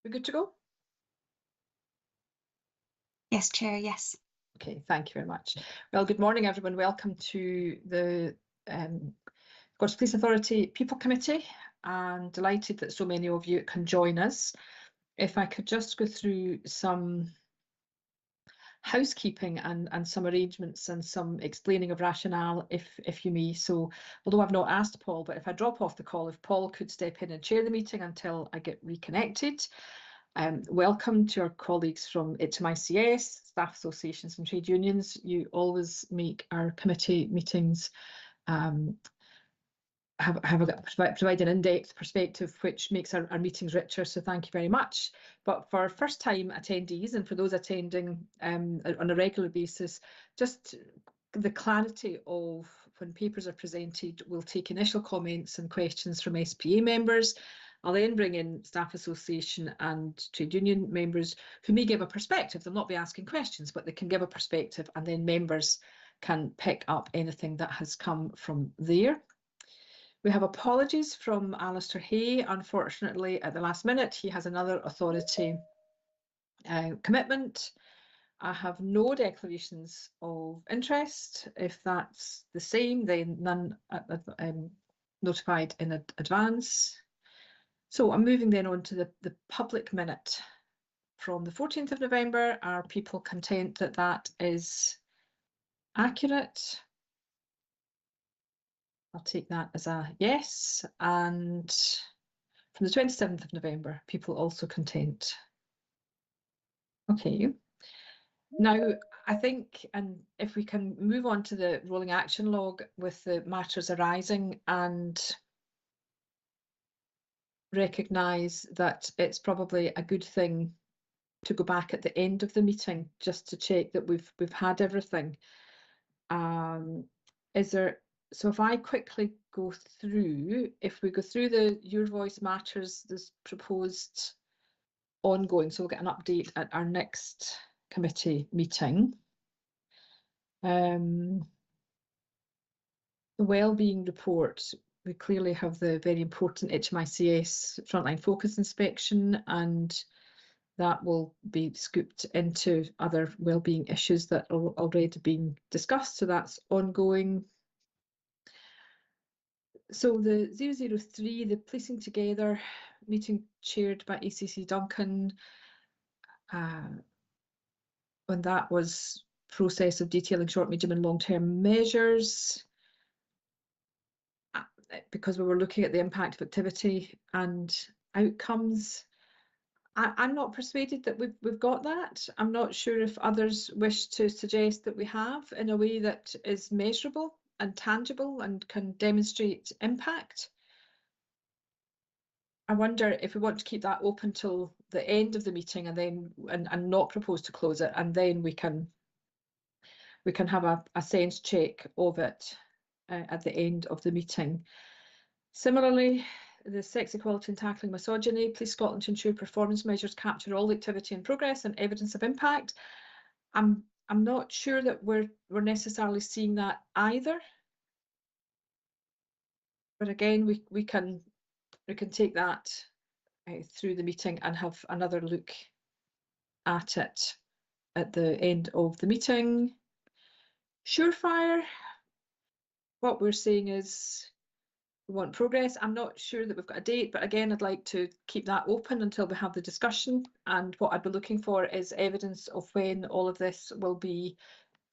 We're good to go? Yes, Chair, yes. Okay, thank you very much. Well, good morning, everyone. Welcome to the Scottish Police Authority People Committee. I'm delighted that so many of you can join us. If I could just go through some housekeeping and some arrangements and some explaining of rationale, if you may. So, although I've not asked Paul, but if I drop off the call, if Paul could step in and chair the meeting until I get reconnected. Welcome to our colleagues from HMICS, staff associations and trade unions. You always make our committee meetings provide an in-depth perspective, which makes our meetings richer, so thank you very much. But for first-time attendees and for those attending on a regular basis, just the clarity of when papers are presented, we'll take initial comments and questions from SPA members. I'll then bring in staff association and trade union members who may give a perspective. They'll not be asking questions, but they can give a perspective, and then members can pick up anything that has come from there. We have apologies from Alistair Hay. Unfortunately, at the last minute, he has another authority commitment. I have no declarations of interest. If that's the same, then none notified in advance. So I'm moving then on to the public minute from the 14th of November. Are people content that that is accurate? I'll take that as a yes. And from the 27th of November, people also content. Okay. Now, I think, and if we can move on to the rolling action log with the matters arising and recognise that it's probably a good thing to go back at the end of the meeting just to check that we've had everything. Is there? So if I quickly go through, if we go through the Your Voice Matters, this proposed ongoing, so we'll get an update at our next committee meeting. The wellbeing report, we clearly have the very important HMICS frontline focus inspection, and that will be scooped into other wellbeing issues that are already being discussed, so that's ongoing. So the 003, the Policing Together meeting chaired by ACC Duncan, when that was process of detailing short, medium and long-term measures, because we were looking at the impact of activity and outcomes. I'm not persuaded that we've got that. I'm not sure if others wish to suggest that we have in a way that is measurable and tangible and can demonstrate impact. I wonder if we want to keep that open till the end of the meeting and then and not propose to close it, and then we can have a sense check of it at the end of the meeting. Similarly, the Sex Equality and Tackling Misogyny, Police Scotland to ensure performance measures capture all activity and progress and evidence of impact. I'm not sure that we're necessarily seeing that either. But again, we can take that through the meeting and have another look at it at the end of the meeting. Surefire, what we're saying is we want progress. I'm not sure that we've got a date, but again, I'd like to keep that open until we have the discussion. And what I'd be looking for is evidence of when all of this will be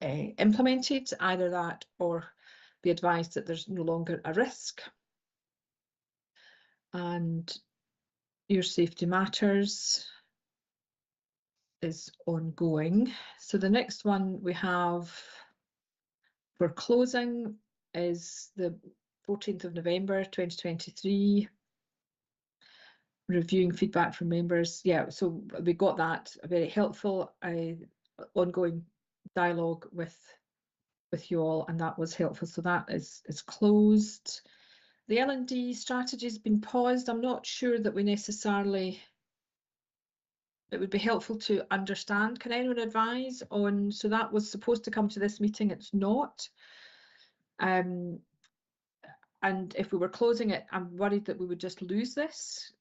implemented, either that or be advised that there's no longer a risk. And Your Safety Matters is ongoing. So the next one we have for closing is the 14th of November 2023. Reviewing feedback from members. Yeah, so we got that, a very helpful ongoing dialogue with you all, and that was helpful. So that is closed. The L&D strategy has been paused. I'm not sure that we necessarily, it would be helpful to understand. Can anyone advise on, so that was supposed to come to this meeting, it's not. And if we were closing it, I'm worried that we would just lose this.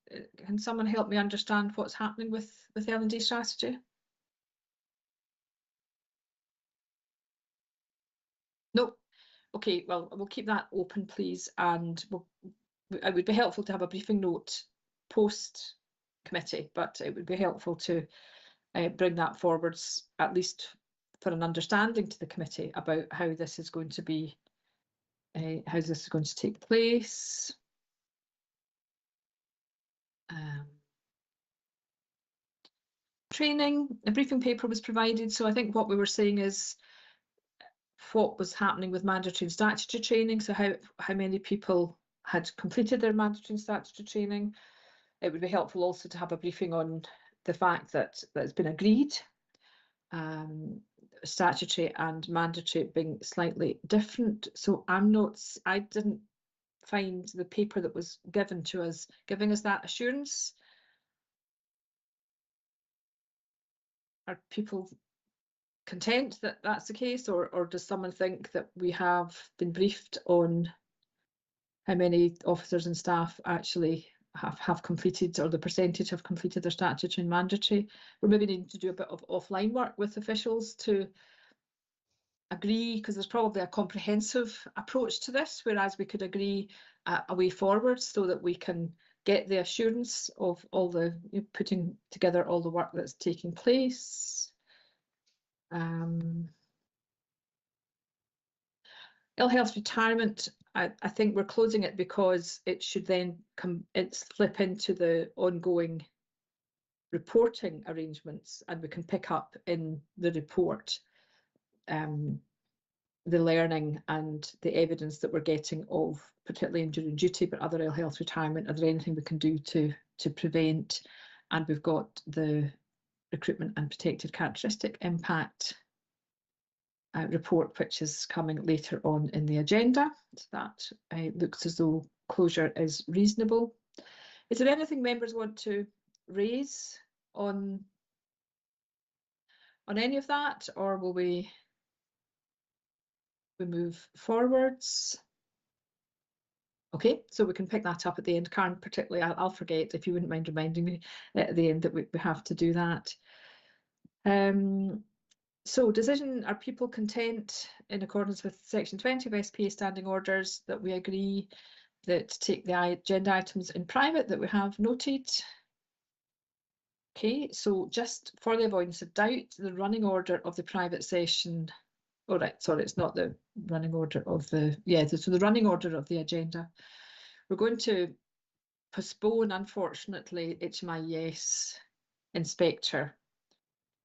Can someone help me understand what's happening with the L&D strategy? No. Okay, well, we'll keep that open, please, and it would be helpful to have a briefing note post committee, but it would be helpful to bring that forwards, at least for an understanding to the committee about how this is going to be, how this is going to take place. Training, a briefing paper was provided, so I think what we were saying is what was happening with mandatory and statutory training, so how many people had completed their mandatory and statutory training. It would be helpful also to have a briefing on the fact that it's been agreed, statutory and mandatory being slightly different. So I didn't find the paper that was given to us giving us that assurance. Are people content that that's the case, or does someone think that we have been briefed on how many officers and staff actually have completed, or the percentage have completed their statutory and mandatory? We're maybe needing to do a bit of offline work with officials to agree, because there's probably a comprehensive approach to this, whereas we could agree a way forward so that we can get the assurance of all the putting together all the work that's taking place. Ill health retirement, I think we're closing it because it should then flip into the ongoing reporting arrangements, and we can pick up in the report the learning and the evidence that we're getting of particularly enduring duty, but other ill health retirement. Are there anything we can do to prevent? And we've got the recruitment and protected characteristic impact report, which is coming later on in the agenda. So that looks as though closure is reasonable. Is there anything members want to raise on any of that, or will we move forwards? Okay, so we can pick that up at the end. Karen, particularly, I'll forget, if you wouldn't mind reminding me at the end that we have to do that. So decision, are people content in accordance with section 20 of SPA standing orders that we agree that take the agenda items in private that we have noted? Okay, so just for the avoidance of doubt, the running order of the private session, oh right, sorry, it's not the running order of the, so the running order of the agenda. We're going to postpone, unfortunately, HMIS inspector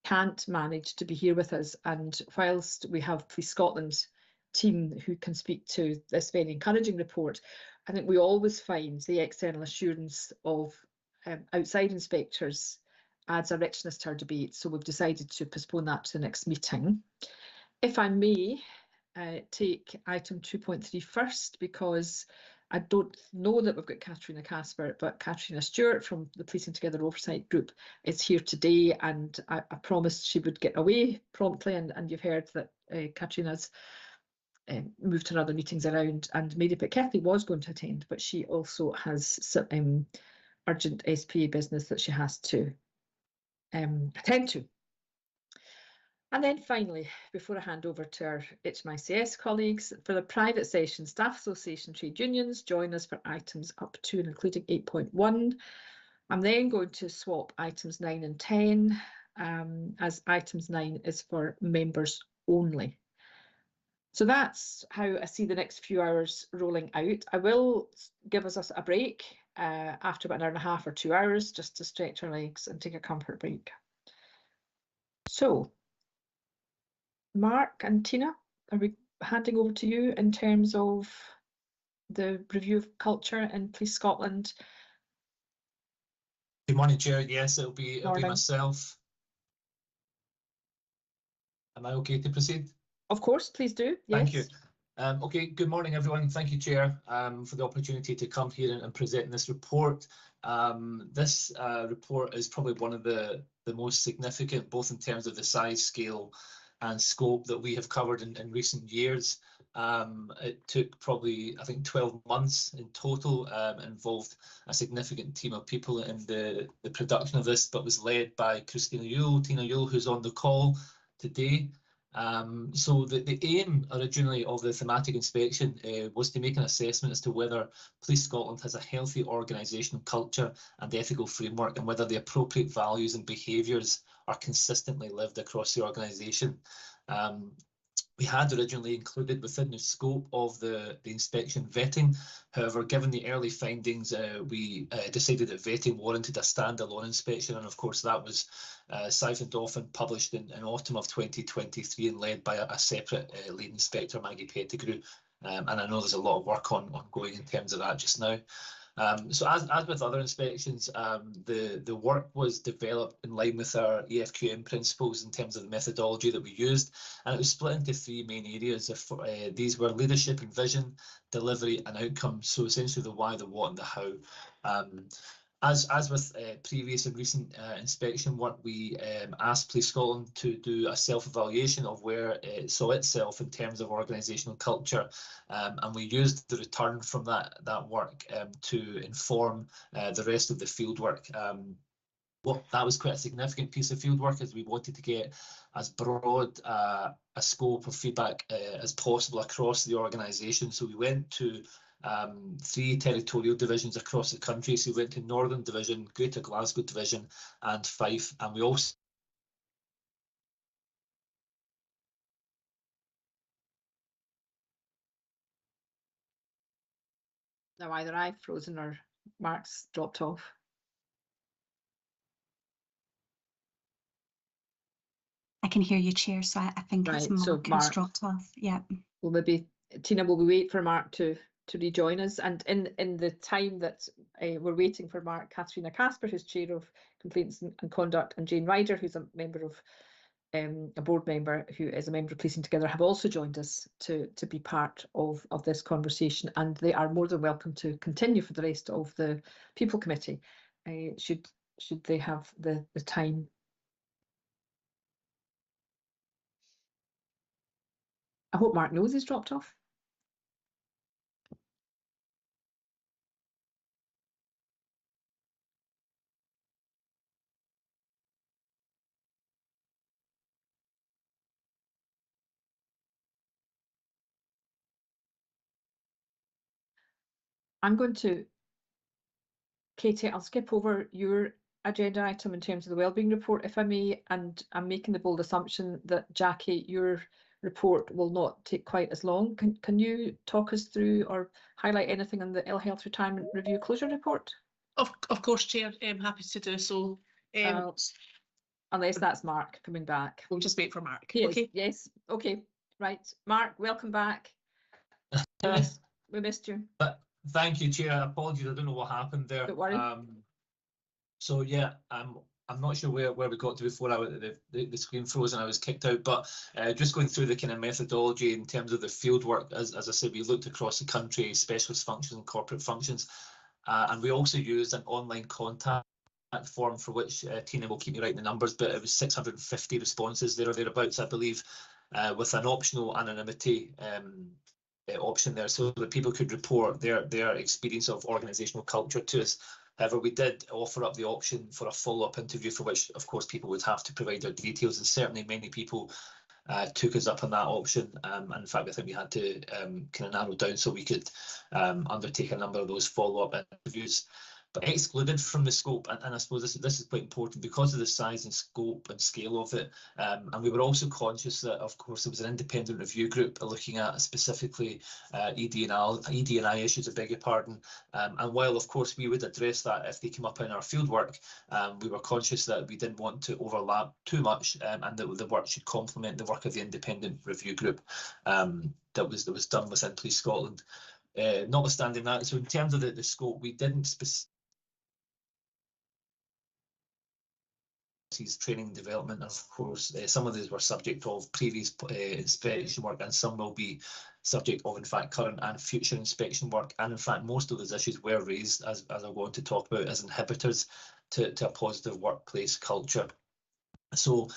can't manage to be here with us, and whilst we have Police Scotland team who can speak to this very encouraging report, I think we always find the external assurance of outside inspectors adds a richness to our debate, so we've decided to postpone that to the next meeting. If I may take item 2.3 first, because I don't know that we've got Katrina Casper, but Katrina Stewart from the Policing Together Oversight Group is here today, and I promised she would get away promptly, and you've heard that Katrina's moved her other meetings around, and Mary Pitkethley was going to attend, but she also has some urgent SPA business that she has to attend to. And then finally, before I hand over to our HMICS colleagues, for the private session, Staff Association Trade Unions join us for items up to and including 8.1. I'm then going to swap items 9 and 10, as items 9 is for members only. So that's how I see the next few hours rolling out. I will give us a break after about an hour and a half or 2 hours, just to stretch our legs and take a comfort break. So, Mark and Tina, are we handing over to you in terms of the review of culture in Police Scotland? Good morning, Chair. Yes, it'll be myself. Am I okay to proceed? Of course, please do. Yes. Thank you. Okay, good morning, everyone. Thank you, Chair, for the opportunity to come here and present this report. This report is probably one of the most significant, both in terms of the size, scale, and scope that we have covered in recent years. It took probably, I think, 12 months in total, involved a significant team of people in the production of this, but was led by Tina Yule, who's on the call today. So the aim originally of the thematic inspection was to make an assessment as to whether Police Scotland has a healthy organisational culture and ethical framework, and whether the appropriate values and behaviours are consistently lived across the organisation. We had originally included within the scope of the inspection vetting. However, given the early findings, we decided that vetting warranted a standalone inspection, and of course that was siphoned off and published in autumn of 2023 and led by a separate lead inspector, Maggie Pettigrew. And I know there's a lot of work ongoing in terms of that just now. So as with other inspections, the work was developed in line with our EFQM principles in terms of the methodology that we used, and it was split into three main areas. These were leadership and vision, delivery and outcomes. So essentially the why, the what and the how. As with previous and recent inspection work, we asked Police Scotland to do a self-evaluation of where it saw itself in terms of organisational culture, and we used the return from that work to inform the rest of the fieldwork. That was quite a significant piece of fieldwork, as we wanted to get as broad a scope of feedback as possible across the organisation. So we went to 3 territorial divisions across the country. So we went to Northern Division, Greater Glasgow Division and Fife, and we also Now either I've frozen or Mark's dropped off. I can hear you, Chair, so I think it's Right, so Mark who's Mark- dropped off. Yeah. Well, maybe Tina, will we wait for Mark to rejoin us? And in the time that we're waiting for Mark, Katharina Casper, who's Chair of Complaints and Conduct, and Jane Ryder, who's a member of a board member who is a member of Policing Together, have also joined us to be part of this conversation, and they are more than welcome to continue for the rest of the People Committee, should they have the time. I hope Mark knows he's dropped off. I'm going to, Katie, I'll skip over your agenda item in terms of the wellbeing report, if I may, and I'm making the bold assumption that, Jackie, your report will not take quite as long. Can you talk us through or highlight anything on the Ill Health Retirement Review Closure Report? Of course, Chair, I'm happy to do so. Unless that's Mark coming back. We'll just wait for Mark. Okay. Yes. Okay. Right. Mark, welcome back. We missed you. Thank you, Chair. Apologies, I don't know what happened there. Don't worry. So yeah, I'm not sure where we got to before the screen froze and I was kicked out, but just going through the kind of methodology in terms of the field work, as I said, we looked across the country, specialist functions and corporate functions, and we also used an online contact form for which Tina will keep me right in the numbers, but it was 650 responses there or thereabouts, I believe, with an optional anonymity option there, so that people could report their experience of organisational culture to us. However, we did offer up the option for a follow-up interview, for which, of course, people would have to provide their details, and certainly many people took us up on that option. And in fact, I think we had to kind of narrow down so we could undertake a number of those follow-up interviews. But excluded from the scope, and I suppose this is quite important because of the size and scope and scale of it, and we were also conscious that, of course, there was an independent review group looking at specifically ED&I issues, I beg your pardon, and while of course we would address that if they came up in our fieldwork, we were conscious that we didn't want to overlap too much, and that the work should complement the work of the independent review group that was done within Police Scotland. Notwithstanding that, so in terms of the scope, we didn't specifically training and development, and of course some of these were subject of previous inspection work, and some will be subject of in fact current and future inspection work, and in fact most of those issues were raised, as I want to talk about, as inhibitors to a positive workplace culture. So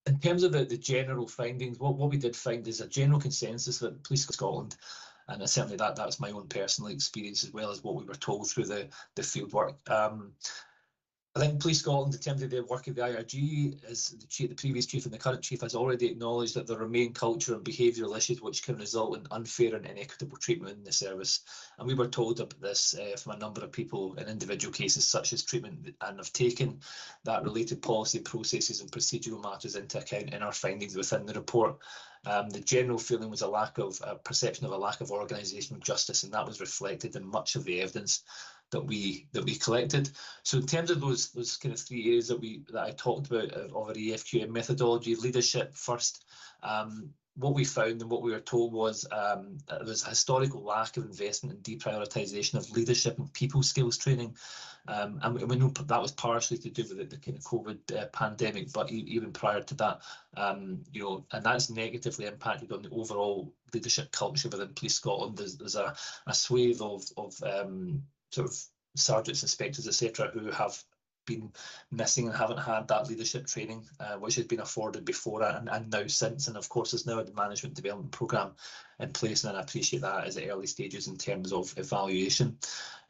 In terms of the general findings, what we did find is a general consensus that Police Scotland, and certainly that's my own personal experience as well as what we were told through the field work. I think Police Scotland, in terms of the work of the IRG, as the previous chief and the current chief has already acknowledged that there remain cultural and behavioural issues which can result in unfair and inequitable treatment in the service. And we were told about this from a number of people in individual cases such as treatment, and have taken that related policy processes and procedural matters into account in our findings within the report. The general feeling was a perception of a lack of organisational justice, and that was reflected in much of the evidence that we collected. So in terms of those kind of three areas that I talked about of our EFQM methodology, leadership first, what we found and what we were told was there was a historical lack of investment and deprioritisation of leadership and people skills training. And we know that was partially to do with the kind of COVID pandemic, but even prior to that, you know, and that's negatively impacted on the overall leadership culture within Police Scotland. There's a swathe of sort of sergeants, inspectors, etc., who have been missing and haven't had that leadership training, which has been afforded before and now since. And of course, there's now a management development programme in place, and I appreciate that as at early stages in terms of evaluation.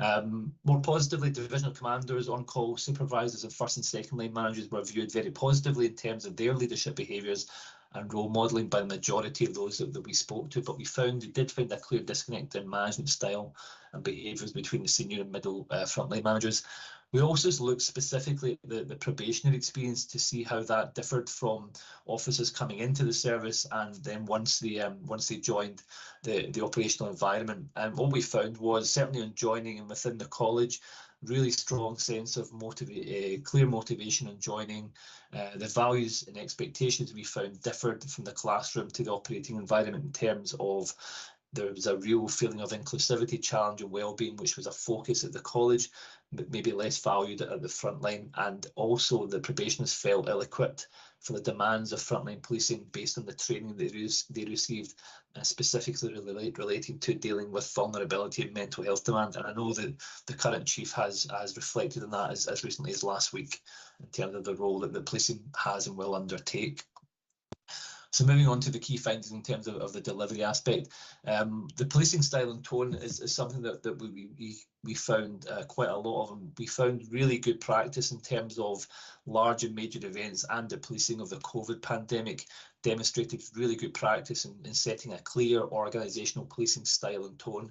More positively, divisional commanders, on-call supervisors and first and second line managers were viewed very positively in terms of their leadership behaviours and role modelling by the majority of those that we spoke to, but we did find a clear disconnect in management style and behaviours between the senior and middle frontline managers. We also looked specifically at the probationary experience to see how that differed from officers coming into the service and then once they joined the operational environment. And what we found was, certainly on joining and within the college, really strong sense of clear motivation in joining. The values and expectations we found differed from the classroom to the operating environment in terms of there was a real feeling of inclusivity, challenge and wellbeing, which was a focus at the college, but maybe less valued at the front line. And also the probationers felt ill-equipped for the demands of frontline policing based on the training they received, specifically relating to dealing with vulnerability and mental health demand. And I know that the current chief has reflected on that as recently as last week in terms of the role that the policing has and will undertake. So moving on to the key findings in terms of the delivery aspect, the policing style and tone is something that we found quite a lot of them. We found really good practice in terms of large and major events, and the policing of the COVID pandemic demonstrated really good practice in setting a clear organisational policing style and tone.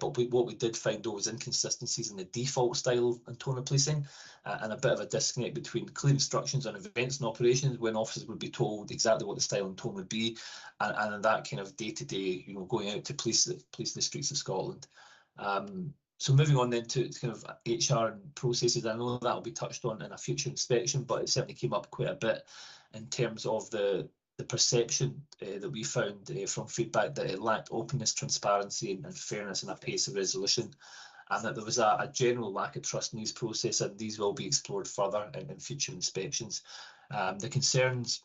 But what we did find though was inconsistencies in the default style and tone of policing, and a bit of a disconnect between clear instructions on events and operations when officers would be told exactly what the style and tone would be, and that kind of day-to-day, you know, going out to police the streets of Scotland. So moving on then to kind of HR and processes, I know that will be touched on in a future inspection, but it certainly came up quite a bit in terms of the perception that we found from feedback that it lacked openness, transparency and fairness and a pace of resolution, and that there was a general lack of trust in these processes, and these will be explored further in future inspections. The concerns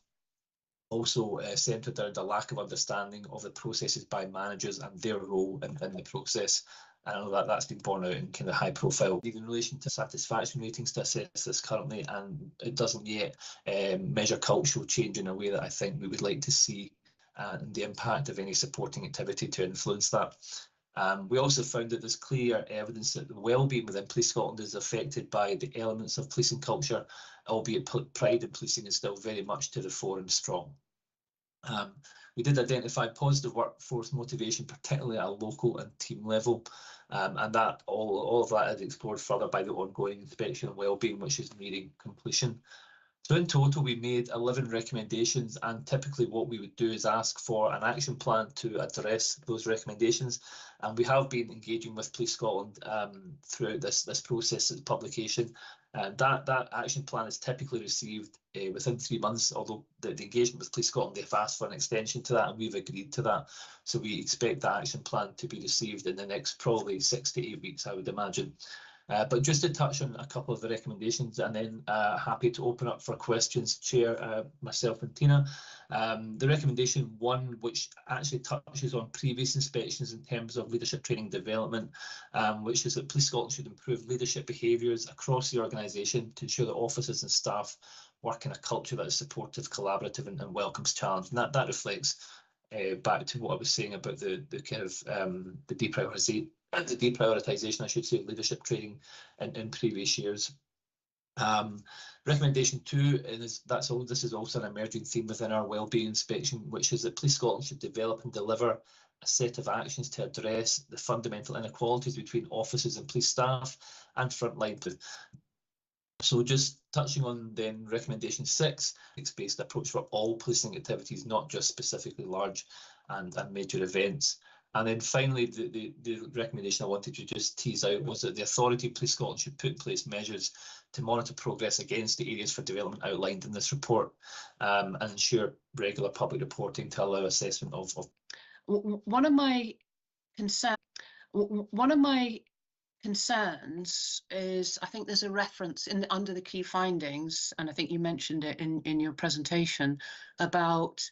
also centred around a lack of understanding of the processes by managers and their role in the process. I know that that's been borne out in kind of high profile in relation to satisfaction ratings to assess this currently, and it doesn't yet measure cultural change in a way that I think we would like to see, and the impact of any supporting activity to influence that. We also found that there's clear evidence that the wellbeing within Police Scotland is affected by the elements of policing culture, albeit pride in policing is still very much to the fore and strong. We did identify positive workforce motivation, particularly at a local and team level, and that all of that is explored further by the ongoing inspection and wellbeing, which is nearing completion. So in total, we made 11 recommendations, and typically what we would do is ask for an action plan to address those recommendations. And we have been engaging with Police Scotland throughout this process of publication. And that action plan is typically received within 3 months, although the engagement with Police Scotland, they've asked for an extension to that, and we've agreed to that. So we expect that action plan to be received in the next probably 6 to 8 weeks, I would imagine. But just to touch on a couple of the recommendations, and then happy to open up for questions, Chair, myself and Tina. The recommendation 1, which actually touches on previous inspections in terms of leadership training development, which is that Police Scotland should improve leadership behaviours across the organisation to ensure that officers and staff work in a culture that is supportive, collaborative, and welcomes challenge. And that reflects back to what I was saying about the kind of the deprioritisation, I should say, of leadership training in previous years. Recommendation 2, and this is also an emerging theme within our wellbeing inspection, which is that Police Scotland should develop and deliver a set of actions to address the fundamental inequalities between officers and police staff and frontline. So just touching on then recommendation 6, based approach for all policing activities, not just specifically large and major events. And then finally, the recommendation I wanted to just tease out was that the authority of Police Scotland should put in place measures to monitor progress against the areas for development outlined in this report, and ensure regular public reporting to allow assessment of. One of my concerns is, I think there's a reference under the key findings, and I think you mentioned it in your presentation, about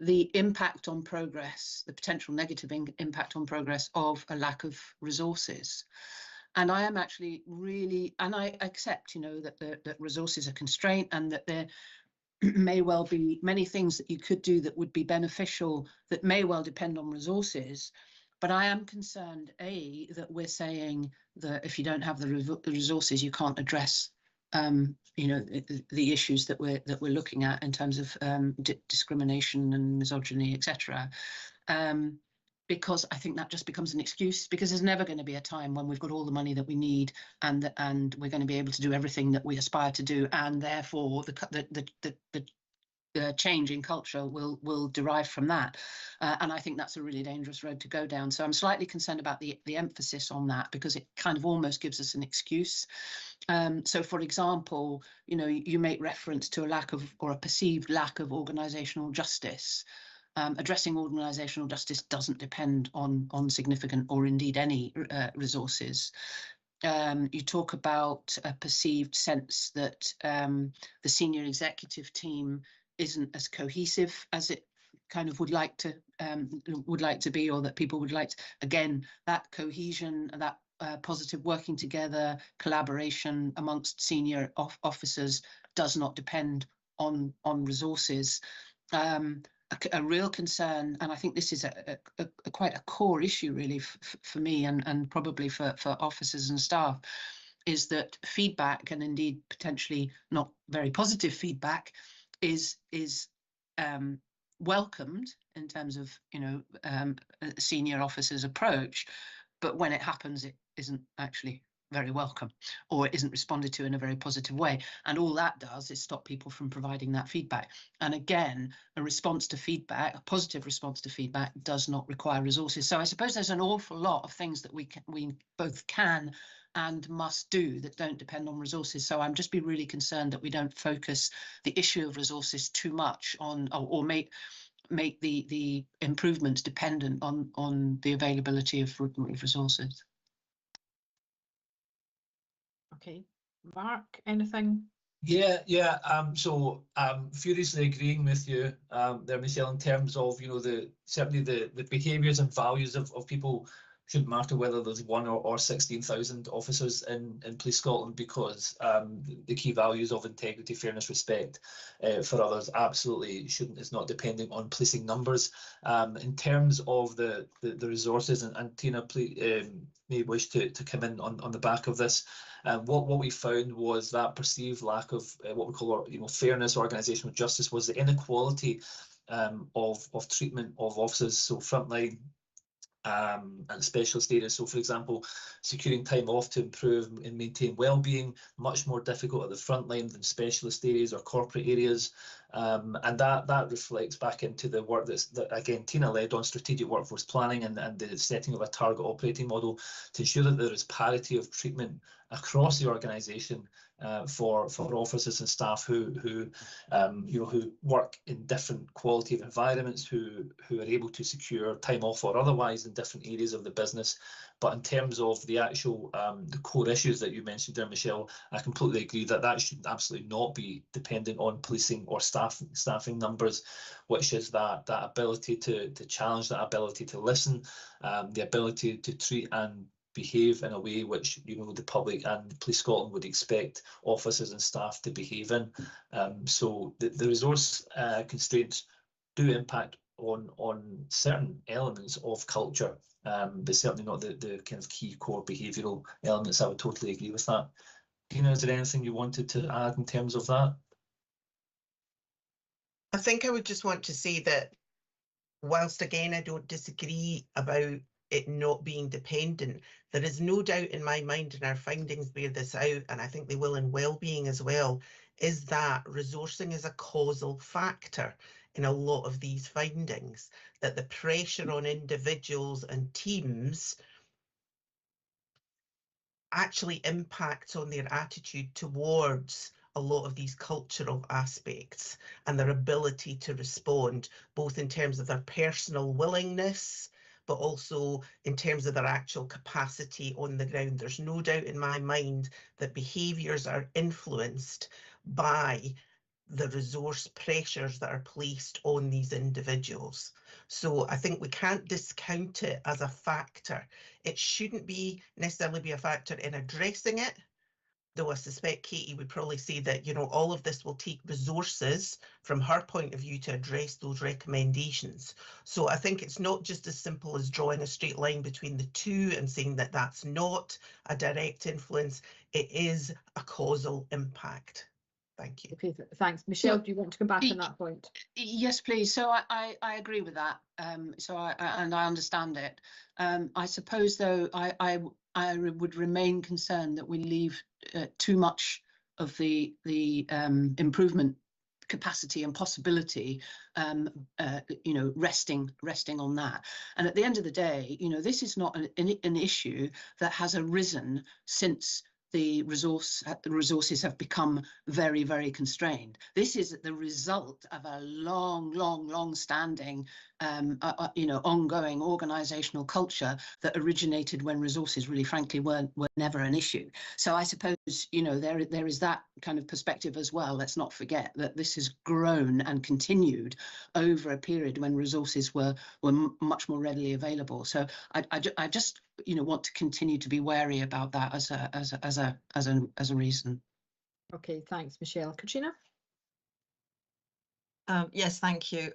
the impact on progress, the potential negative impact on progress of a lack of resources. And I am actually really, and I accept, that resources are constrained, and that there may well be many things that you could do that would be beneficial that may well depend on resources. But I am concerned, that we're saying that if you don't have the resources, you can't address the issues that we're looking at in terms of discrimination and misogyny, etc. Because I think that just becomes an excuse, because there's never going to be a time when we've got all the money that we need and we're going to be able to do everything that we aspire to do, and therefore the change in culture will derive from that. And I think that's a really dangerous road to go down. So I'm slightly concerned about the emphasis on that, because it kind of almost gives us an excuse. So, for example, you make reference to a lack of, or a perceived lack of, organisational justice. Addressing organisational justice doesn't depend on significant or indeed any resources. You talk about a perceived sense that the senior executive team isn't as cohesive as it kind of would like to be, or that people would like to. Again, that cohesion, that positive working together, collaboration amongst senior officers does not depend on resources. A real concern, and I think this is quite a core issue really for me, and probably for officers and staff, is that feedback, and indeed potentially not very positive feedback, is welcomed in terms of senior officers' approach, but when it happens, it isn't actually very welcome, or it isn't responded to in a very positive way. And all that does is stop people from providing that feedback. And again, a response to feedback, a positive response to feedback, does not require resources. So I suppose there's an awful lot of things that we both can and must do that don't depend on resources. So I'm just be really concerned that we don't focus the issue of resources too much on, or make the improvements dependent on the availability of resources. Okay, Mark, anything? Yeah. So furiously agreeing with you there, Michelle, in terms of certainly the behaviours and values of people shouldn't matter whether there's 1 or 16,000 officers in Police Scotland, because the key values of integrity, fairness, respect for others absolutely shouldn't. It's not dependent on policing numbers. In terms of the resources, and Tina, please, may wish to come in on the back of this. What we found was that perceived lack of what we call fairness, organisational justice, was the inequality of treatment of officers, so frontline and specialist areas. So, for example, securing time off to improve and maintain well-being, much more difficult at the front line than specialist areas or corporate areas. And that reflects back into the work that again Tina led on strategic workforce planning and the setting of a target operating model to ensure that there is parity of treatment across the organisation for officers and staff who work in different quality of environments, who are able to secure time off or otherwise in different areas of the business. But in terms of the actual the core issues that you mentioned there, Michelle, I completely agree that should absolutely not be dependent on policing or staffing numbers, which is that ability to challenge, that ability to listen, the ability to treat and behave in a way which, you know, the public and Police Scotland would expect officers and staff to behave in. So the resource constraints do impact on certain elements of culture, but certainly not the kind of key core behavioural elements. I would totally agree with that. Tina, is there anything you wanted to add in terms of that? I think I would just want to say that whilst again I don't disagree about it not being dependent, there is no doubt in my mind, and our findings bear this out, and I think they will in wellbeing as well, is that resourcing is a causal factor in a lot of these findings, that the pressure on individuals and teams actually impacts on their attitude towards a lot of these cultural aspects and their ability to respond, both in terms of their personal willingness, but also in terms of their actual capacity on the ground. There's no doubt in my mind that behaviours are influenced by the resource pressures that are placed on these individuals. So I think we can't discount it as a factor. It shouldn't necessarily be a factor in addressing it, though I suspect Katie would probably say that, you know, all of this will take resources from her point of view to address those recommendations. So I think it's not just as simple as drawing a straight line between the two and saying that that's not a direct influence. It is a causal impact. Thank you. Okay, thanks. Michelle, do you want to come back on that point? Yes, please. So I agree with that. So I understand it. I suppose, though, I would remain concerned that we leave too much of the improvement capacity and possibility, you know, resting on that. And at the end of the day, you know, this is not an issue that has arisen since the resources have become very, very constrained. This is the result of a long-standing, you know, ongoing organisational culture that originated when resources really, frankly, were never an issue. So I suppose, you know, there is that kind of perspective as well. Let's not forget that this has grown and continued over a period when resources were much more readily available. So I just, you know, want to continue to be wary about that as a reason. Okay, thanks, Michelle. Katrina? Yes, thank you.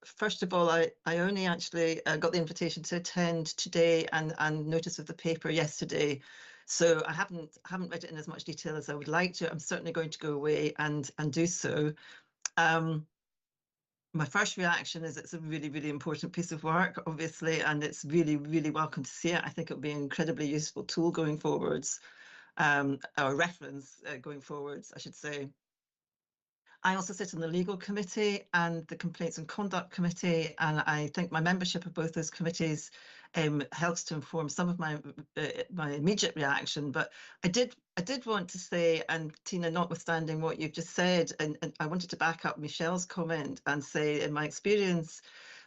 First of all, I only actually got the invitation to attend today and notice of the paper yesterday. So I haven't read it in as much detail as I would like to. I'm certainly going to go away and do so. My first reaction is it's a really, really important piece of work, obviously, and it's really, really welcome to see it. I think it'll be an incredibly useful tool going forwards, or reference going forwards, I should say. I also sit on the legal committee and the complaints and conduct committee, and I think my membership of both those committees helps to inform some of my immediate reaction. But I did want to say, and Tina, notwithstanding what you've just said, and I wanted to back up Michelle's comment and say, in my experience,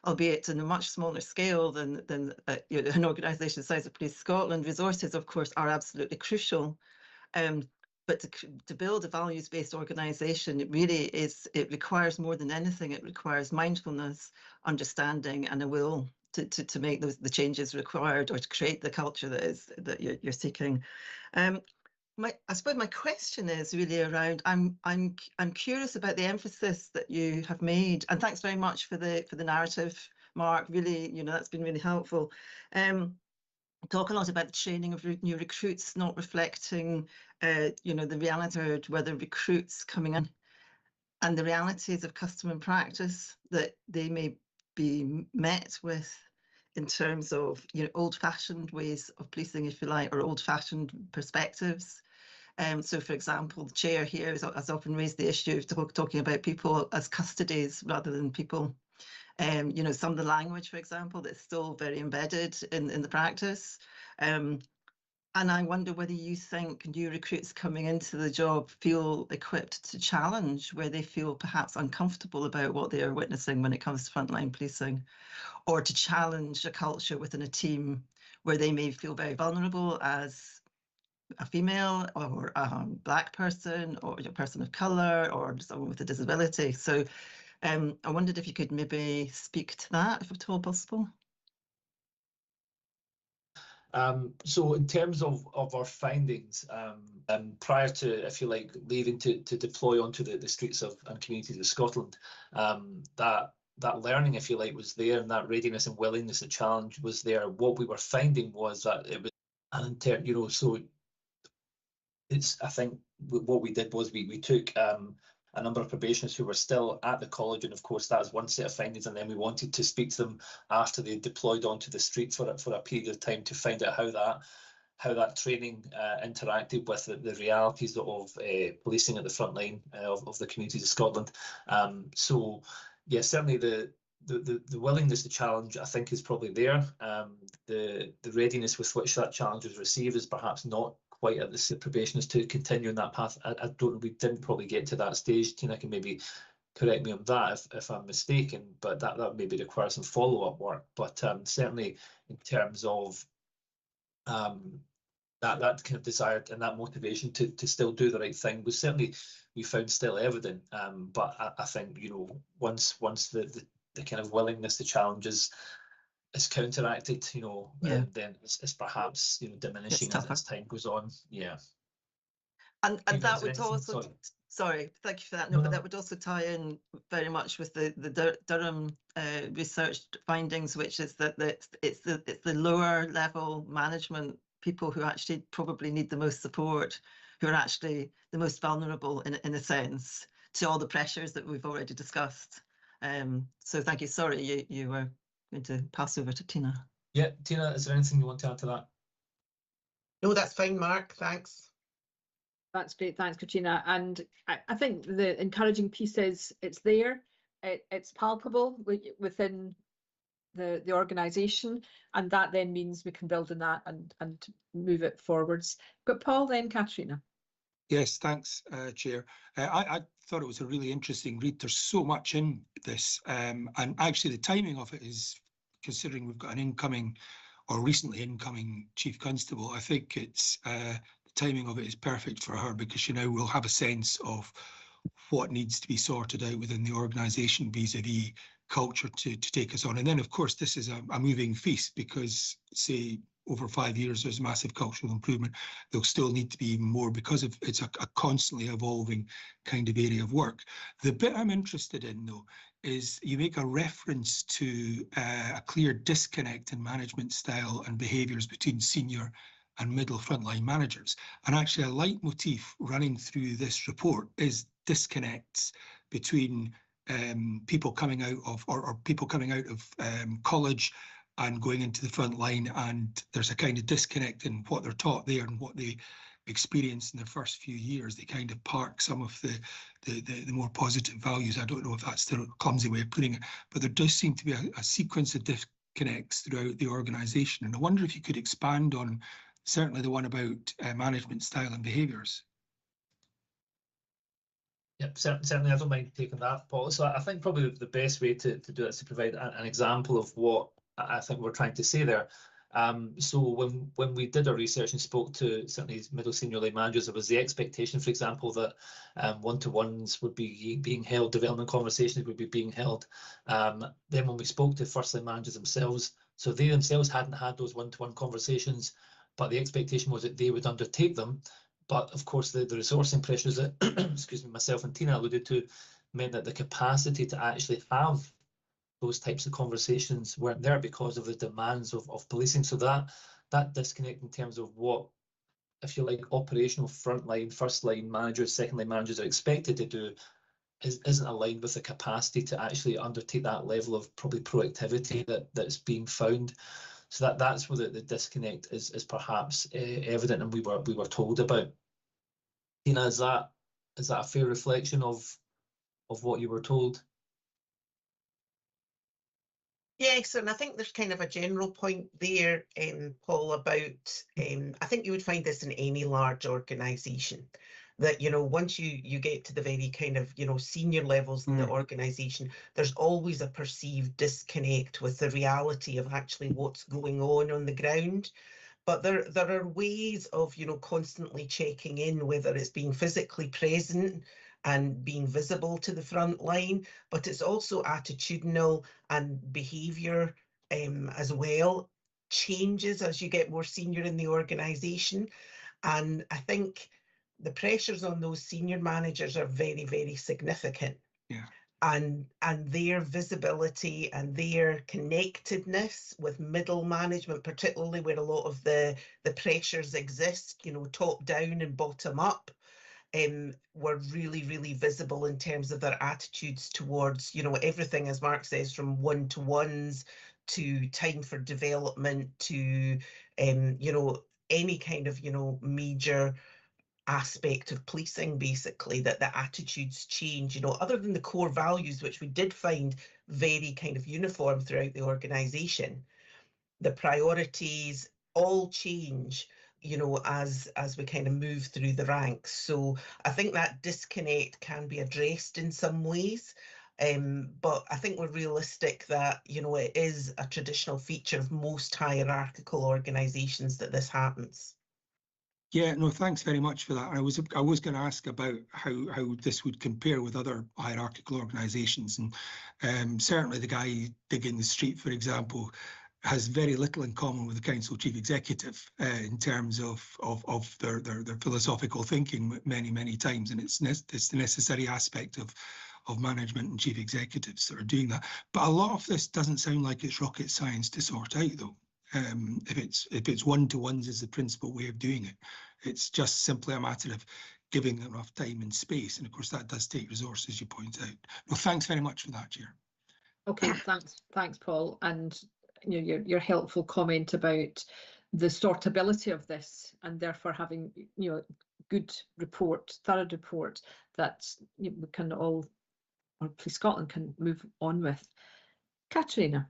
albeit in a much smaller scale than you know, an organisation the size of Police Scotland, resources, of course, are absolutely crucial. But to build a values-based organisation, it requires more than anything. It requires mindfulness, understanding, and a will to make the changes required, or to create the culture that you're seeking. I suppose my question is really around. I'm curious about the emphasis that you have made, and thanks very much for the narrative, Mark. Really, you know, that's been really helpful. Talk a lot about the training of new recruits, not reflecting, you know, the reality of whether recruits coming in and the realities of custom and practice that they may be met with in terms of, you know, old-fashioned ways of policing, if you like, or old-fashioned perspectives. So, for example, the chair here has often raised the issue of talking about people as custodies rather than people. You know, some of the language, for example, that's still very embedded in the practice. And I wonder whether you think new recruits coming into the job feel equipped to challenge where they feel perhaps uncomfortable about what they are witnessing when it comes to frontline policing, or to challenge a culture within a team where they may feel very vulnerable as a female or a Black person or a person of colour or someone with a disability. So I wondered if you could maybe speak to that, if at all possible. So in terms of our findings, prior to, if you like, leaving to deploy onto the streets and communities of Scotland, that learning, if you like, was there, and that readiness and willingness to challenge was there. What we were finding was that it was, and so it's, I think what we did was we took a number of probationers who were still at the college, and of course that was one set of findings, and then we wanted to speak to them after they deployed onto the street for a period of time to find out how that training interacted with the realities of policing at the front line of the communities of Scotland. So yeah, certainly the willingness to challenge, I think, is probably there. The readiness with which that challenge was received is perhaps not quite at the probationers to continue on that path. We didn't probably get to that stage. Tina can maybe correct me on that if I'm mistaken, but that maybe requires some follow-up work. But certainly in terms of that kind of desire and that motivation to still do the right thing was certainly, we found, still evident. But I think, once the kind of willingness to challenge is counteracted, then it's perhaps diminishing as time goes on. Yeah. And that would also, sorry, thank you for that. No, but that would also tie in very much with the Durham research findings, which is that it's the lower level management people who actually probably need the most support, who are actually the most vulnerable in a sense to all the pressures that we've already discussed. So thank you. Sorry, you were going to pass over to Tina. Yeah, Tina, is there anything you want to add to that? No, that's fine, Mark. Thanks. That's great. Thanks, Katrina. And I think the encouraging piece is it's there, it's palpable within the organisation, and that then means we can build on that and move it forwards. But Paul, then Katrina. Yes, thanks, Chair. I thought it was a really interesting read. There's so much in this, and actually the timing of it is, considering we've got an incoming or recently incoming Chief Constable, I think it's the timing of it is perfect for her, because we'll have a sense of what needs to be sorted out within the organisation vis-a-vis culture to take us on. And then, of course, this is a moving feast, because, say, over 5 years, there's massive cultural improvement. There'll still need to be more, because it's a constantly evolving kind of area of work. The bit I'm interested in, though, is you make a reference to a clear disconnect in management style and behaviours between senior and middle frontline managers. And actually a leitmotif running through this report is disconnects between people coming out of or people coming out of college and going into the front line, and there's a kind of disconnect in what they're taught there and what they experience in their first few years. They kind of park some of the more positive values. I don't know if that's the clumsy way of putting it, but there does seem to be a sequence of disconnects throughout the organisation. And I wonder if you could expand on certainly the one about management style and behaviours. Yep, certainly I don't mind taking that, Paul. So I think probably the best way to do it is to provide an example of what I think we're trying to say there. So when we did our research and spoke to certainly middle senior line managers, there was the expectation, for example, that one-to-ones would be being held, development conversations would be being held. Then when we spoke to first line managers themselves, so they themselves hadn't had those one-to-one conversations, but the expectation was that they would undertake them. But of course, the resourcing pressures that excuse me, myself and Tina alluded to meant that the capacity to actually have those types of conversations weren't there because of the demands of policing. So that disconnect in terms of what, if you like, operational frontline, first line managers, second line managers are expected to do isn't aligned with the capacity to actually undertake that level of probably proactivity that's being found. So that's where the disconnect is perhaps evident, and we were told about. Tina, is that a fair reflection of what you were told? Yes, and I think there's kind of a general point there, Paul, about I think you would find this in any large organisation, that once you get to the very kind of senior levels in the organisation, there's always a perceived disconnect with the reality of actually what's going on the ground. But there are ways of constantly checking in, whether it's being physically present and being visible to the front line, but it's also attitudinal and behaviour as well. changes as you get more senior in the organisation. And I think the pressures on those senior managers are very, very significant. Yeah. And their visibility and their connectedness with middle management, particularly where a lot of the pressures exist, you know, top down and bottom up, were really, really visible in terms of their attitudes towards, you know, everything, as Mark says, from one-to-ones to time for development to, you know, any kind of, you know, major aspect of policing, basically, that the attitudes change, you know, other than the core values, which we did find very kind of uniform throughout the organisation. The priorities all change, you know, as we kind of move through the ranks. So I think that disconnect can be addressed in some ways. But I think we're realistic that, you know, it is a traditional feature of most hierarchical organisations that this happens. Yeah, no, thanks very much for that. I was going to ask about how this would compare with other hierarchical organisations, and certainly the guy digging the street, for example, has very little in common with the council chief executive in terms of their philosophical thinking many times, and it's the necessary aspect of management and chief executives that are doing that. But a lot of this doesn't sound like it's rocket science to sort out, though. If it's one-to-ones is the principal way of doing it, it's just simply a matter of giving them enough time and space, and of course that does take resources, you point out. Well, thanks very much for that, Chair. Okay, thanks, Paul, and you know your helpful comment about the sortability of this, and therefore having, you know, good report, thorough report that we can all, or Police Scotland can move on with. Katrina.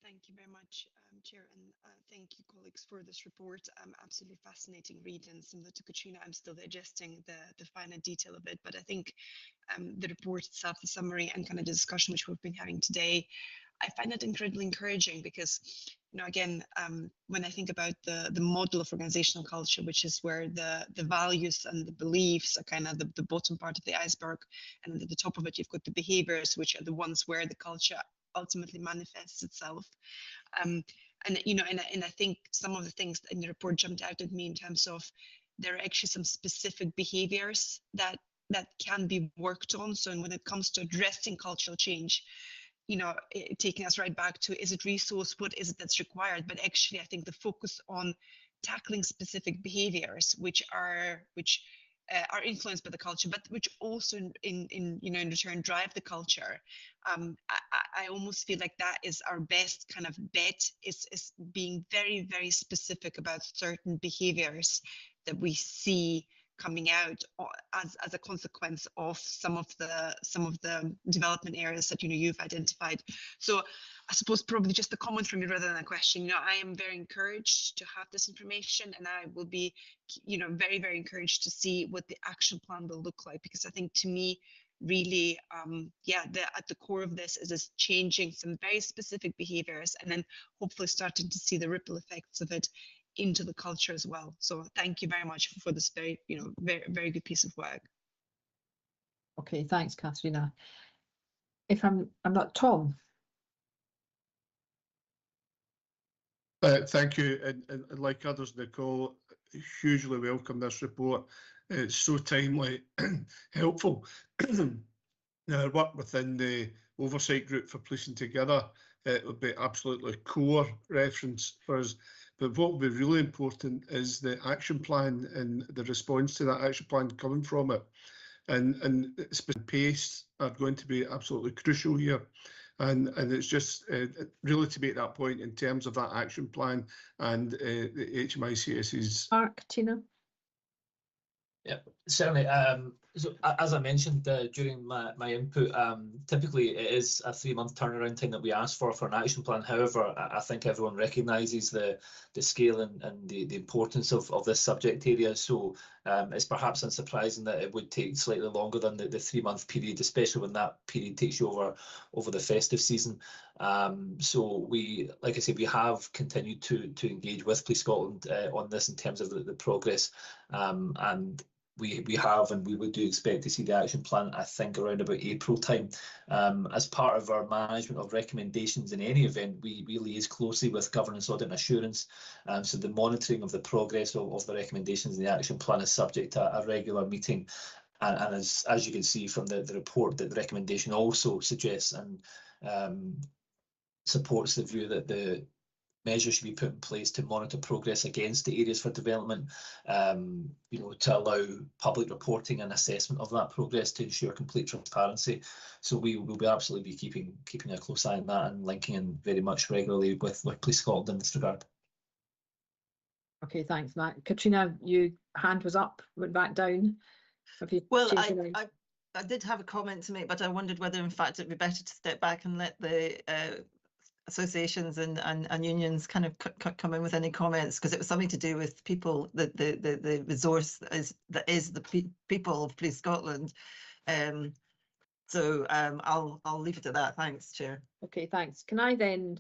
Thank you very much, Chair, and thank you, colleagues, for this report. Absolutely fascinating read, and similar to Katrina, I'm still digesting the finer detail of it, but I think the report itself, the summary, and kind of the discussion which we've been having today, I find it incredibly encouraging because, you know, again, when I think about the model of organizational culture, which is where the values and the beliefs are kind of the bottom part of the iceberg, and at the top of it, you've got the behaviors, which are the ones where the culture ultimately manifests itself. And you know, and I think some of the things in the report jumped out at me in terms of there are actually some specific behaviors that can be worked on. So, and when it comes to addressing cultural change, you know, taking us right back to, is it resource, what is it that's required? But actually, I think the focus on tackling specific behaviors which are influenced by the culture, but which also in return drive the culture. I almost feel like that is our best kind of bet, is being very, very specific about certain behaviors that we see coming out as a consequence of some of the development areas that, you know, you've identified. So I suppose probably just a comment from you rather than a question. You know, I am very encouraged to have this information, and I will be, you know, very, very encouraged to see what the action plan will look like, because I think, to me, really, at the core of this is changing some very specific behaviors, and then hopefully starting to see the ripple effects of it into the culture as well. So thank you very much for this very, you know, very, very good piece of work. Okay, thanks, Katrina. If I'm not Tom. Thank you, and like others, Nicole, hugely welcome this report. It's so timely, helpful. Now, work within the oversight group for policing together, it would be absolutely core reference for us. But what will be really important is the action plan and the response to that action plan coming from it. And speed and pace are going to be absolutely crucial here. And it's just really to make that point in terms of that action plan and the HMICS's. Mark, Tina? Yeah, certainly. So as I mentioned during my input, typically it is a 3-month turnaround time that we ask for an action plan. However, I think everyone recognises the scale and the importance of this subject area. So it's perhaps unsurprising that it would take slightly longer than the 3-month period, especially when that period takes you over the festive season. So we, like I said, we have continued to engage with Police Scotland on this in terms of the progress, and we have, and we do expect to see the action plan, I think, around about April time. As part of our management of recommendations in any event, we liaise closely with governance, audit and assurance. So the monitoring of the progress of the recommendations in the action plan is subject to a regular meeting. And as you can see from the report, that the recommendation also suggests and supports the view that the measures should be put in place to monitor progress against the areas for development, you know, to allow public reporting and assessment of that progress to ensure complete transparency. So we will be absolutely be keeping a close eye on that and linking in very much regularly with Police Scotland in this regard. Okay, thanks, Matt. Katrina, your hand was up, went back down. Have you Well, changed your mind? I did have a comment to make, but I wondered whether, in fact, it'd be better to step back and let the associations and unions kind of come in with any comments, because it was something to do with people, the resource that is the people of Police Scotland. So I'll leave it at that. Thanks, Chair. Okay, thanks. Can I then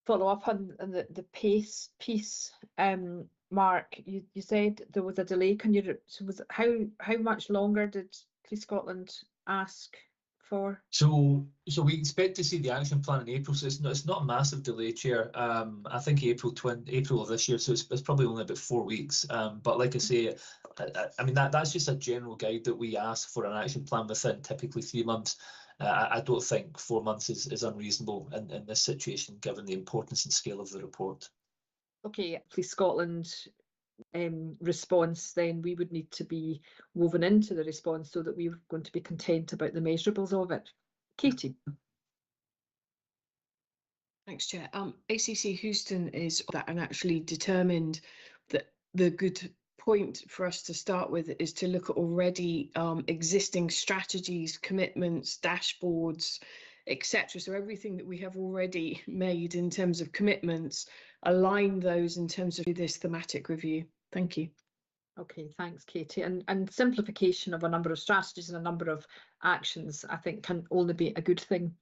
follow up on the pace piece? Mark, you said there was a delay. Can you, so was how much longer did Police Scotland ask for? So we expect to see the action plan in April. So it's not a massive delay, Chair. I think April of this year. So it's probably only about 4 weeks. But like I say, I mean that's just a general guide that we ask for an action plan within typically 3 months. I don't think 4 months is unreasonable in this situation, given the importance and scale of the report. Okay, Police Scotland response, then we would need to be woven into the response so that we're going to be content about the measurables of it. Katie. Thanks, Chair. ACC Houston is that, and actually determined that the good point for us to start with is to look at already existing strategies, commitments, dashboards, etc. So everything that we have already made in terms of commitments, align those in terms of this thematic review. Thank you. Okay, thanks, Katie. And simplification of a number of strategies and a number of actions, I think, can only be a good thing.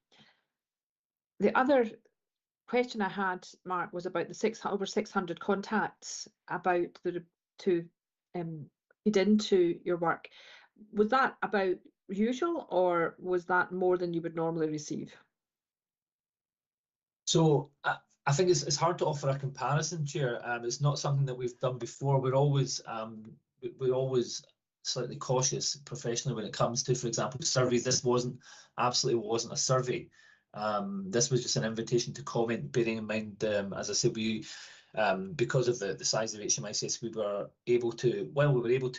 The other question I had, Mark, was about the over 600 contacts about to feed into your work. Was that about usual, or was that more than you would normally receive? So I think it's hard to offer a comparison, Chair. It's not something that we've done before. We're always slightly cautious professionally when it comes to, for example, surveys. This absolutely wasn't a survey. This was just an invitation to comment, bearing in mind, as I said, because of the size of HMICS, we were able to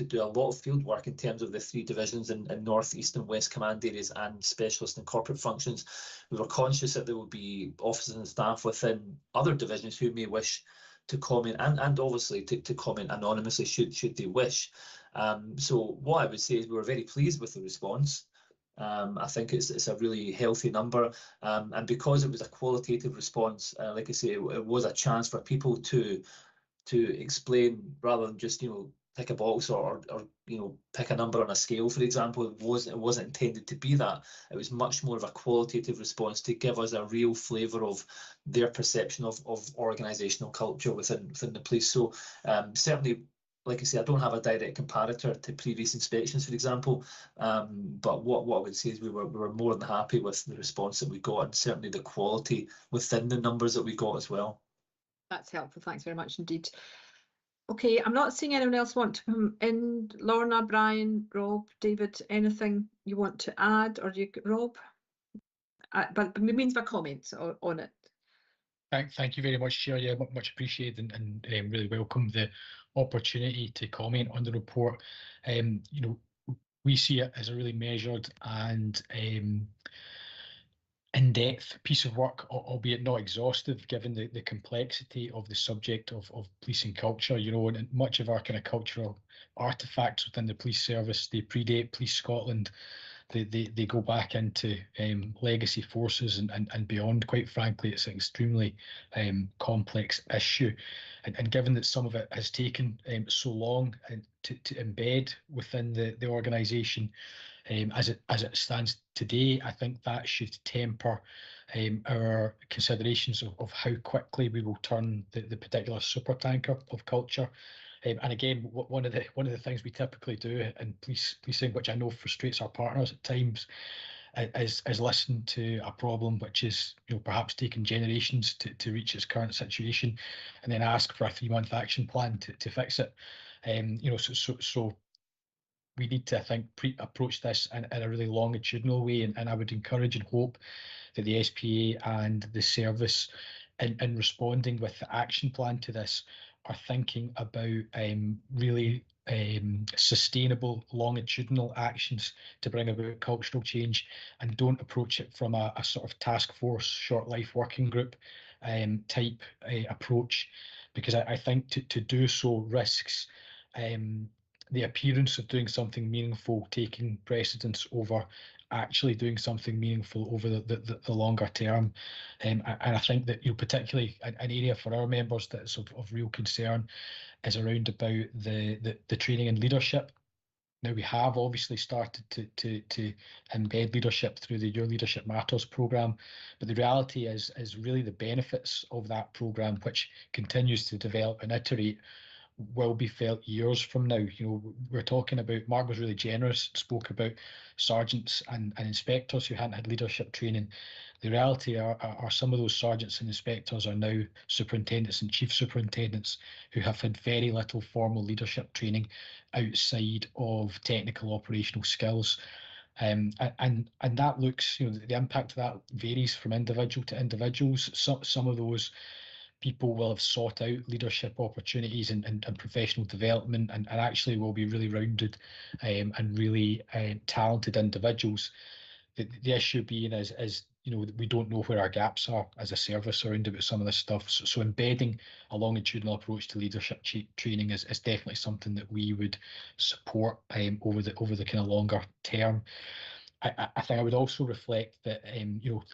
do a lot of field work in terms of the 3 divisions in North, East and West command areas and specialist and corporate functions. We were conscious that there would be officers and staff within other divisions who may wish to comment and obviously to comment anonymously should they wish. So what I would say is we were very pleased with the response. I think it's a really healthy number, and because it was a qualitative response, like I say, it was a chance for people to explain rather than just tick a box or pick a number on a scale, for example. It wasn't intended to be that. It was much more of a qualitative response to give us a real flavour of their perception of organisational culture within the police. So certainly, like I say, I don't have a direct comparator to previous inspections, for example, but what I would say is we were more than happy with the response that we got, and certainly the quality within the numbers that we got as well. That's helpful. Thanks very much indeed. Okay, I'm not seeing anyone else want to come in. Lorna, Brian, Rob, David, anything you want to add, or Rob? But it means my comments on it. Thank you very much, Chair. Yeah, much appreciated, and really welcome the opportunity to comment on the report. We see it as a really measured and in-depth piece of work, albeit not exhaustive, given the complexity of the subject of policing culture. And much of our kind of cultural artefacts within the police service, they predate Police Scotland. They go back into legacy forces and beyond. Quite frankly, it's an extremely complex issue, and given that some of it has taken so long to embed within the organisation as it stands today, I think that should temper our considerations of how quickly we will turn the particular supertanker of culture And again, one of the things we typically do in policing, which I know frustrates our partners at times, is listen to a problem which is, you know, perhaps taking generations to reach its current situation, and then ask for a 3-month action plan to fix it. You know, so we need to, I think, approach this in a really longitudinal way, and I would encourage and hope that the SPA and the service, in responding with the action plan to this, are thinking about really sustainable longitudinal actions to bring about cultural change, and don't approach it from a sort of task force, short life working group type approach, because I think to do so risks the appearance of doing something meaningful taking precedence over actually doing something meaningful over the longer term. And I think that, you know, particularly an area for our members that's of real concern is around about the training and leadership. Now, we have obviously started to embed leadership through the Your Leadership Matters programme, but the reality is really the benefits of that programme, which continues to develop and iterate, will be felt years from now. You know, we're talking about, Mark was really generous, spoke about sergeants and inspectors who hadn't had leadership training. The reality are some of those sergeants and inspectors are now superintendents and chief superintendents who have had very little formal leadership training outside of technical operational skills. And that looks, you know, the impact of that varies from individual to individuals. Some of those people will have sought out leadership opportunities and professional development, and actually will be really rounded and really talented individuals. The issue being is, you know, we don't know where our gaps are as a service around about some of this stuff. So embedding a longitudinal approach to leadership training is definitely something that we would support over the kind of longer term. I think I would also reflect that, you know,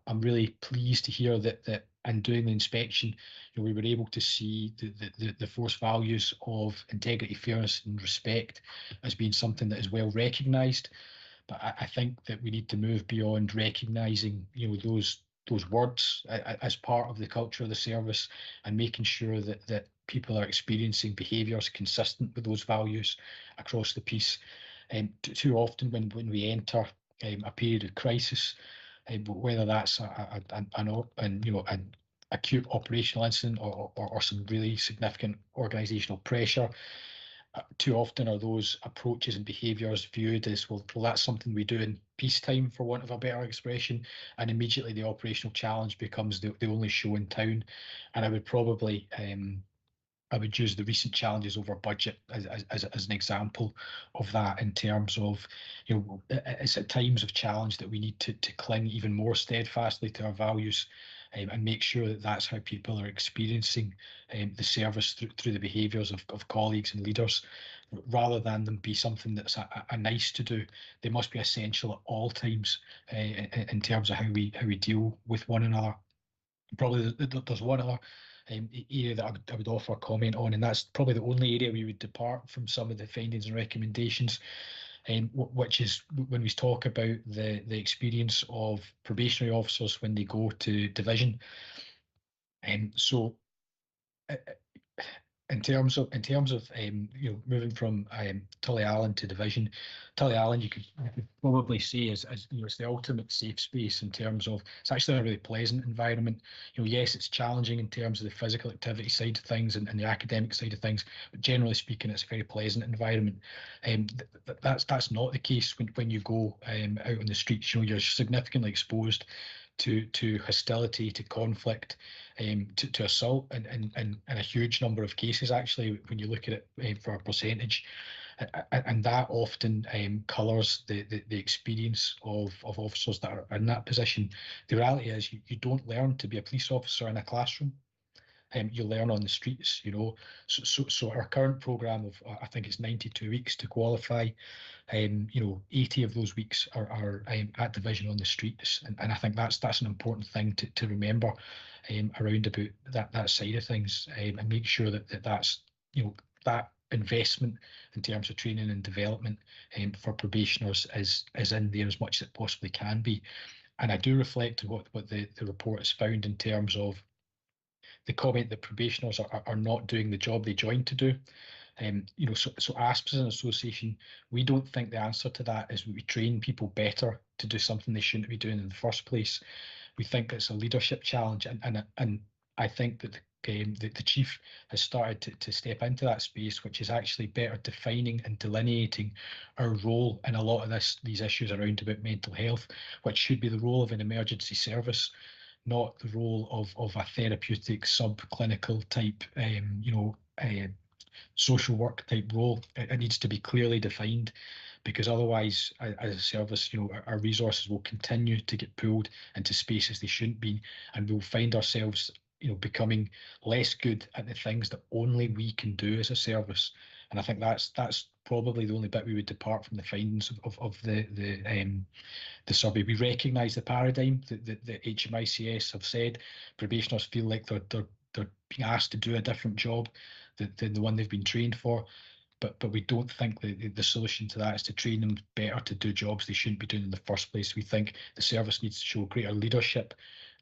I'm really pleased to hear that in doing the inspection, you know, we were able to see the force values of integrity, fairness, and respect as being something that is well recognised. But I think that we need to move beyond recognising, you know, those words as part of the culture of the service, and making sure that people are experiencing behaviours consistent with those values across the piece. Too often when we enter a period of crisis, whether that's an acute operational incident or some really significant organisational pressure, too often are those approaches and behaviours viewed as, well, that's something we do in peacetime, for want of a better expression, and immediately the operational challenge becomes the only show in town. And I would probably I would use the recent challenges over budget as an example of that, in terms of, you know, it's at times of challenge that we need to cling even more steadfastly to our values, and make sure that that's how people are experiencing the service through the behaviours of colleagues and leaders, rather than them be something that's a nice to do. They must be essential at all times in terms of how we deal with one another. Probably there's one other area that I would offer a comment on, and that's probably the only area we would depart from some of the findings and recommendations, which is when we talk about the experience of probationary officers when they go to division. So in terms of you know, moving from Tullyallen to division, Tullyallen you could probably say is, you know, it's the ultimate safe space in terms of, it's actually a really pleasant environment. You know, yes, it's challenging in terms of the physical activity side of things and the academic side of things, but generally speaking, it's a very pleasant environment. That's not the case when you go out on the streets. You know, you're significantly exposed to hostility, to conflict, to assault, and a huge number of cases, actually, when you look at it for a percentage. And that often colours the experience of officers that are in that position. The reality is you don't learn to be a police officer in a classroom. You learn on the streets, you know. So our current programme of, I think it's 92 weeks to qualify, you know, 80 of those weeks are at division on the streets, and I think that's an important thing to remember around about that side of things, and make sure that's, you know, that investment in terms of training and development for probationers is in there as much as it possibly can be. And I do reflect on what the report has found in terms of comment that probationers are not doing the job they joined to do. You know, so ASP as an association, we don't think the answer to that is we train people better to do something they shouldn't be doing in the first place. We think it's a leadership challenge, and I think that the chief has started to step into that space, which is actually better defining and delineating our role in a lot of these issues around about mental health, which should be the role of an emergency service, not the role of a therapeutic subclinical type, you know, social work type role. It needs to be clearly defined, because otherwise, as a service, you know, our resources will continue to get pulled into spaces they shouldn't be, and we'll find ourselves, you know, becoming less good at the things that only we can do as a service. And I think that's probably the only bit we would depart from the findings of the survey. We recognise the paradigm that the HMICS have said. Probationers feel like they're being asked to do a different job than the one they've been trained for. But we don't think the solution to that is to train them better to do jobs they shouldn't be doing in the first place. We think the service needs to show greater leadership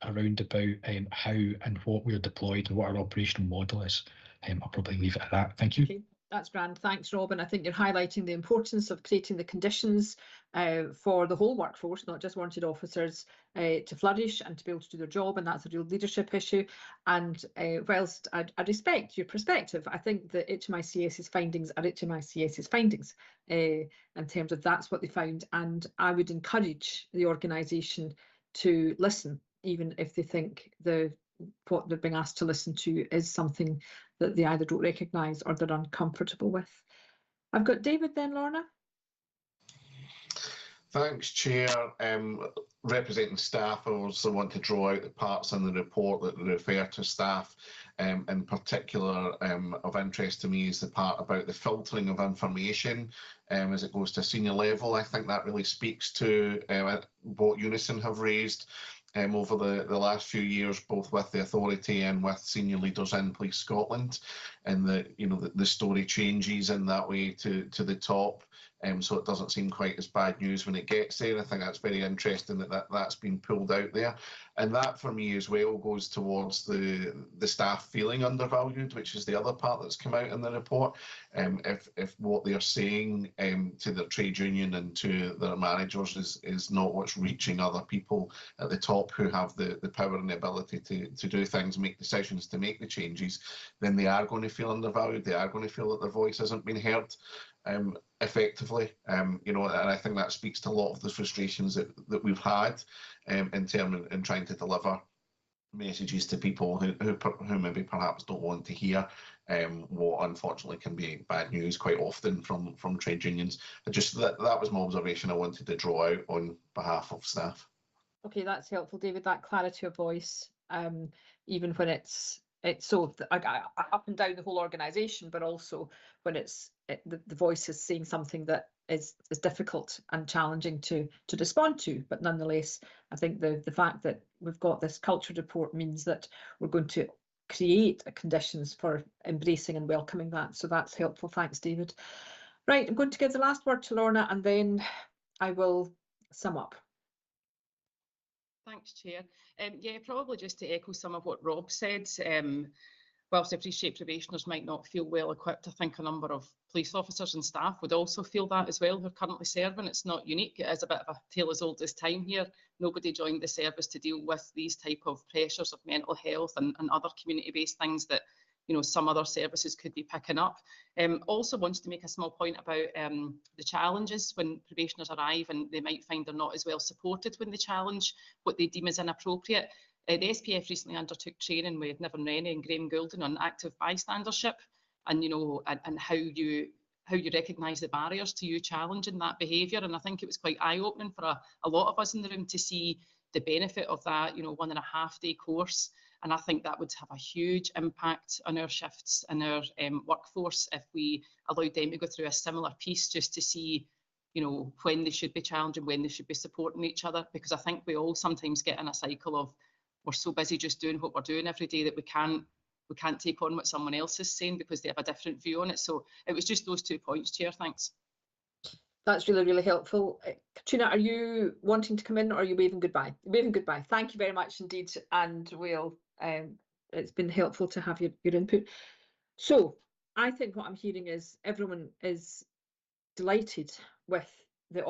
around about how and what we're deployed and what our operational model is. I'll probably leave it at that. Thank you. Okay. That's grand. Thanks, Robin. I think you're highlighting the importance of creating the conditions for the whole workforce, not just warranted officers, to flourish and to be able to do their job, and that's a real leadership issue. And whilst I respect your perspective, I think that HMICS's findings are HMICS's findings in terms of that's what they found, and I would encourage the organisation to listen, even if they think what they're being asked to listen to is something that they either don't recognise or they're uncomfortable with. I've got David then, Lorna. Thanks, Chair. Representing staff, I also want to draw out the parts in the report that refer to staff. In particular, of interest to me is the part about the filtering of information as it goes to senior level. I think that really speaks to what Unison have raised over the last few years, both with the authority and with senior leaders in Police Scotland, and the story changes in that way to the top, so it doesn't seem quite as bad news when it gets there. I think that's very interesting that's been pulled out there, and that for me as well goes towards the staff feeling undervalued, which is the other part that's come out in the report. If what they're saying to their trade union and to their managers is not what's reaching other people at the top who have the power and the ability to do things, make decisions, to make the changes, then they are going to feel undervalued. They are going to feel that their voice hasn't been heard effectively, and I think that speaks to a lot of the frustrations that we've had in trying to deliver messages to people who maybe perhaps don't want to hear what unfortunately can be bad news quite often from trade unions. That was my observation I wanted to draw out on behalf of staff. Okay, that's helpful, David, that clarity of voice, even when it's so up and down the whole organisation, but also when the voice is saying something that is difficult and challenging to respond to. But nonetheless, I think the fact that we've got this culture report means that we're going to create conditions for embracing and welcoming that. So that's helpful. Thanks, David. Right, I'm going to give the last word to Lorna, and then I will sum up. Thanks, Chair. Yeah, probably just to echo some of what Rob said, whilst I appreciate probationers might not feel well equipped, I think a number of police officers and staff would also feel that as well, who are currently serving. It's not unique. It is a bit of a tale as old as time here. Nobody joined the service to deal with these type of pressures of mental health and other community-based things that some other services could be picking up. Also wanted to make a small point about the challenges when probationers arrive, and they might find they're not as well supported when they challenge what they deem as inappropriate. The SPF recently undertook training with Niven Rennie and Graham Goulden on active bystandership, and and how you recognise the barriers to you challenging that behaviour. And I think it was quite eye-opening for a lot of us in the room to see the benefit of that 1.5-day course. And I think that would have a huge impact on our shifts and our workforce if we allowed them to go through a similar piece, just to see, when they should be challenging, when they should be supporting each other. Because I think we all sometimes get in a cycle of we're so busy just doing what we're doing every day that we can't take on what someone else is saying because they have a different view on it. So it was just those 2 points, Chair. Thanks. That's really, really helpful. Katrina, are you wanting to come in, or are you waving goodbye? Waving goodbye. Thank you very much indeed, and we'll it's been helpful to have your input. So I think what I'm hearing is everyone is delighted with the